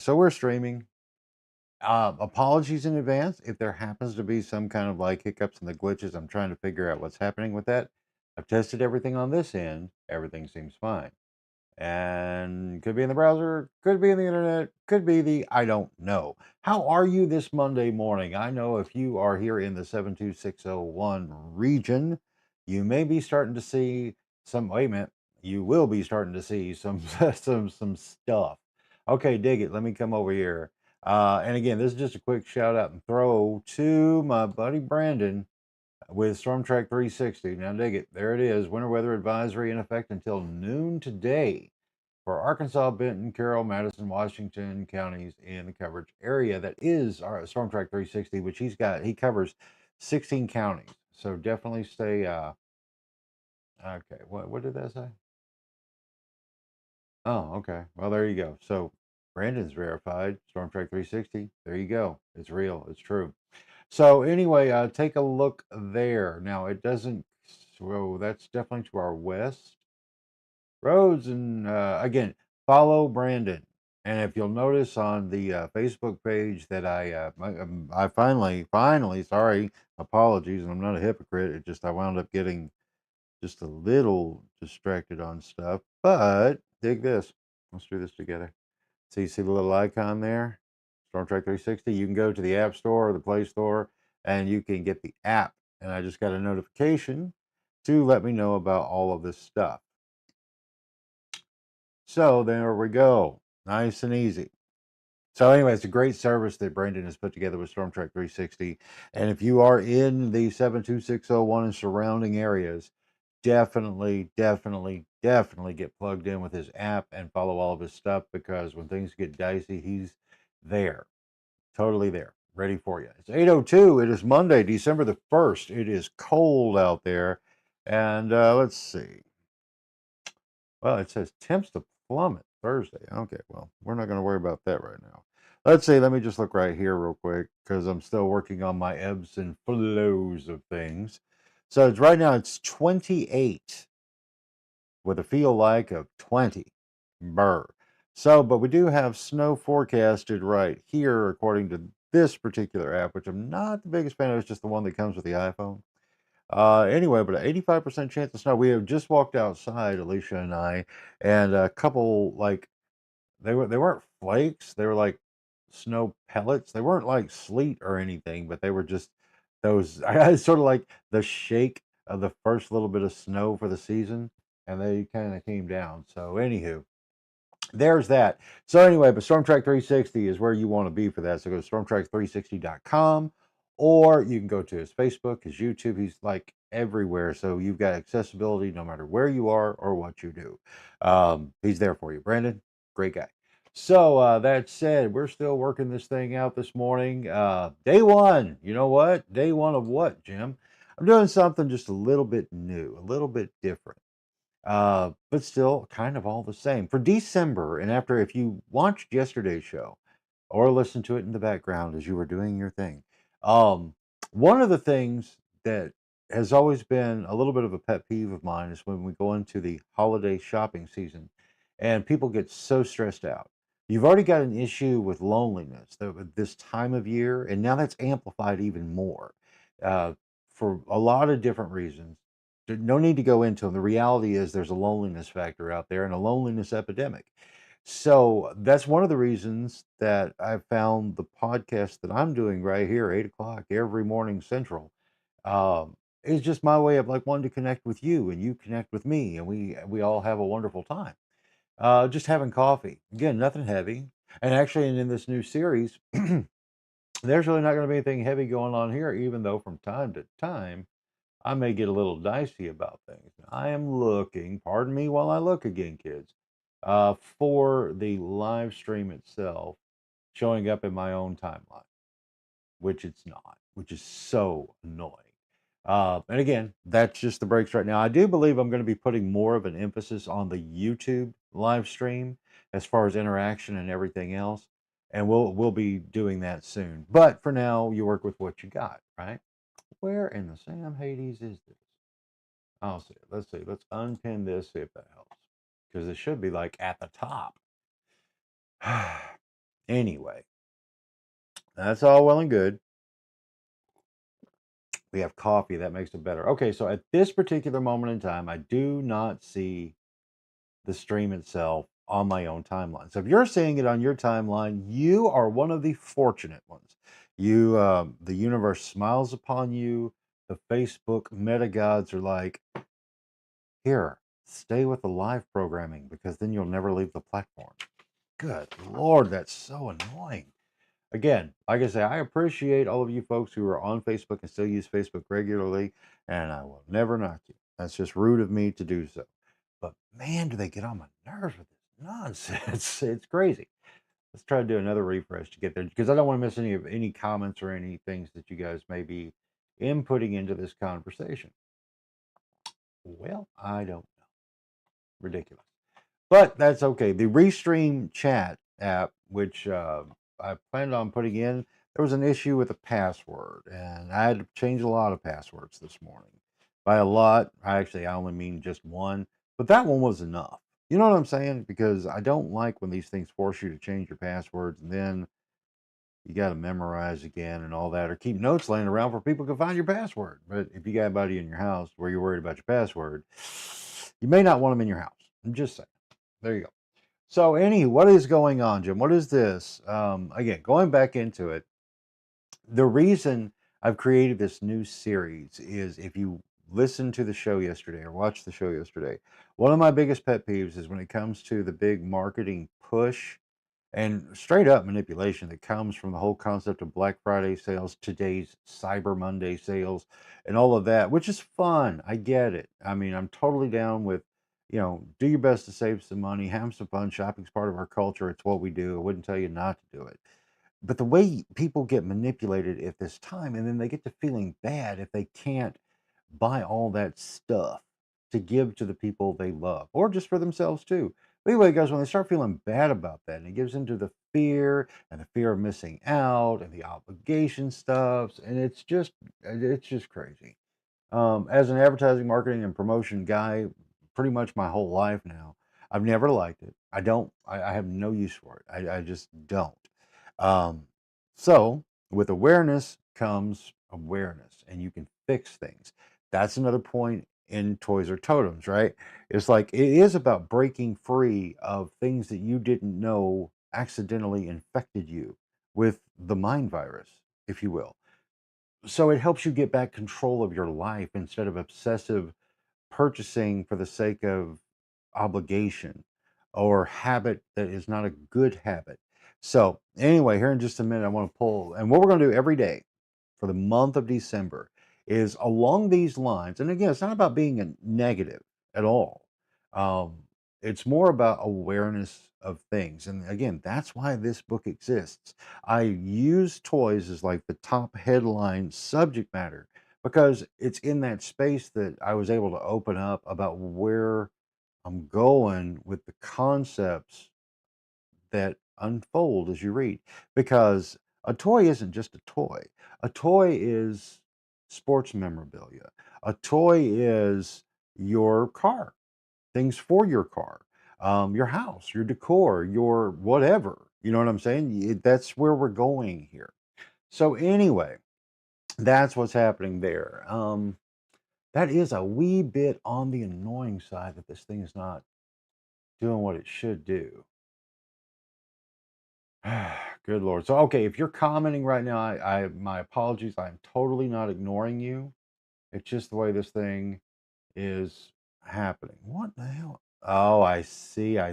So we're streaming. Apologies in advance if there happens to be some kind of like hiccups and the glitches. I'm trying to figure out what's happening with that. I've tested everything on this end. Everything seems fine. And could be in the browser, could be in the internet, could be the I don't know. How are you this Monday morning? I know if you are here in the 72601 region, you may be starting to see some wait a minute, you will be starting to see some some stuff. Okay, dig it. Let me come over here. And again, this is just a quick shout out and throw to my buddy Brandon with Storm Track 360. Now, dig it. There it is. Winter weather advisory in effect until noon today for Arkansas, Benton, Carroll, Madison, Washington counties in the coverage area. That is our Storm Track 360, which he covers 16 counties. So definitely stay. Okay, what did that say? Oh, okay. Well, there you go. So Brandon's verified Storm Track 360. There you go. It's real. It's true. So anyway, take a look there. Now it doesn't. Well, that's definitely to our west. Roads and again, follow Brandon. And if you'll notice on the Facebook page that I finally, sorry, apologies, and I'm not a hypocrite. It just I wound up getting just a little distracted on stuff. But dig this. Let's do this together. So you see the little icon there, Storm Trek 360. You can go to the App Store or the Play Store, and you can get the app. And I just got a notification to let me know about all of this stuff. So there we go. Nice and easy. So anyway, it's a great service that Brendan has put together with Storm Trek 360. And if you are in the 72601 and surrounding areas, definitely get plugged in with his app and follow all of his stuff because when things get dicey, he's there. Totally there. Ready for you. It's 8:02. It is Monday, December the 1st. It is cold out there. And let's see. Well, it says temps to plummet Thursday. Okay, well, we're not going to worry about that right now. Let's see. Let me just look right here real quick because I'm still working on my ebbs and flows of things. So it's right now it's 28 with a feel like of 20. Burr. So, but we do have snow forecasted right here according to this particular app, which I'm not the biggest fan of. It's just the one that comes with the iPhone. Anyway, but an 85% chance of snow. We have just walked outside, Alicia and I, and a couple like they weren't flakes. They were like snow pellets. They weren't like sleet or anything, but they were just those. I sort of like the shake of the first little bit of snow for the season, and they kind of came down. So, anywho, there's that. So anyway, but StormTrack 360 is where you want to be for that. So go to stormtrack360.com or you can go to his Facebook, his YouTube. He's like everywhere. So you've got accessibility no matter where you are or what you do. He's there for you. Brandon, great guy. So that said, we're still working this thing out this morning. Day one. You know what? Day one of what, Jim? I'm doing something just a little bit new, a little bit different, but still kind of all the same. For December, and after if you watched yesterday's show or listened to it in the background as you were doing your thing, um, one of the things that has always been a little bit of a pet peeve of mine is when we go into the holiday shopping season and people get so stressed out. You've already got an issue with loneliness this time of year, and now that's amplified even more uh, for a lot of different reasons. No need to go into them. The reality is there's a loneliness factor out there and a loneliness epidemic. So that's one of the reasons that I found the podcast that I'm doing right here, 8 o'clock every morning Central, is just my way of like wanting to connect with you and you connect with me and we all have a wonderful time. Just having coffee. Again, nothing heavy. And actually in this new series, there's really not going to be anything heavy going on here, even though from time to time I may get a little dicey about things. I am looking, pardon me while I look again, kids, for the live stream itself showing up in my own timeline, which it's not, which is so annoying. And again, that's just the breaks right now. I do believe I'm going to be putting more of an emphasis on the YouTube live stream as far as interaction and everything else. And we'll be doing that soon. But for now, you work with what you got, right? Where in the Sam Hades is this? I'll see. Let's see. Let's unpin this, see if that helps. Because it should be like at the top. Anyway, that's all well and good. We have coffee, that makes it better. Okay, so at this particular moment in time, I do not see the stream itself on my own timeline. So if you're seeing it on your timeline, you are one of the fortunate ones. The universe smiles upon you. The Facebook meta gods are like, here, stay with the live programming because then you'll never leave the platform. Good Lord, that's so annoying. Again, like I say, I appreciate all of you folks who are on Facebook and still use Facebook regularly, and I will never knock you. That's just rude of me to do so. But man, do they get on my nerves with this nonsense. It's crazy. Let's try to do another refresh to get there because I don't want to miss any comments or any things that you guys may be inputting into this conversation. Well, I don't know. Ridiculous. But that's okay. The Restream chat app, which I planned on putting in, there was an issue with the password, and I had to change a lot of passwords this morning. By a lot, I only mean just one, but that one was enough. You know what I'm saying? Because I don't like when these things force you to change your passwords and then you got to memorize again and all that, or keep notes laying around where people can find your password. But if you got anybody in your house where you're worried about your password, you may not want them in your house. I'm just saying. There you go. So, what is going on, Jim? What is this? Again, going back into it, the reason I've created this new series is if you listened to the show yesterday or watched the show yesterday, one of my biggest pet peeves is when it comes to the big marketing push and straight up manipulation that comes from the whole concept of Black Friday sales, today's Cyber Monday sales, and all of that, which is fun. I get it. I mean, I'm totally down with, do your best to save some money, have some fun. Shopping's part of our culture. It's what we do. I wouldn't tell you not to do it. But the way people get manipulated at this time, and then they get to feeling bad if they can't buy all that stuff to give to the people they love or just for themselves too. But anyway, guys, when they start feeling bad about that and it gives into the fear and the fear of missing out and the obligation stuff, and it's just crazy. As an advertising, marketing, and promotion guy, pretty much my whole life now, I've never liked it. I have no use for it. I just don't. Um, so, with awareness comes awareness, and you can fix things. That's another point in Toys or Totems, right? It's like it is about breaking free of things that you didn't know accidentally infected you with the mind virus, if you will. So it helps you get back control of your life instead of obsessive purchasing for the sake of obligation or habit that is not a good habit. So, anyway, here in just a minute, I want to pull, and what we're going to do every day for the month of December is along these lines. And again, it's not about being a negative at all. Um, it's more about awareness of things. And again, that's why this book exists. I use toys as like the top headline subject matter because it's in that space that I was able to open up about where I'm going with the concepts that unfold as you read. Because a toy isn't just a toy, a toy is sports memorabilia, a toy is your car, things for your car, your house, your decor, your whatever. You know what I'm saying? That's where we're going here. So, anyway, that's what's happening there. That is a wee bit on the annoying side that this thing is not doing what it should do. Good Lord. So, okay, if you're commenting right now, my apologies. I'm totally not ignoring you. It's just the way this thing is happening. What the hell? Oh, I see. I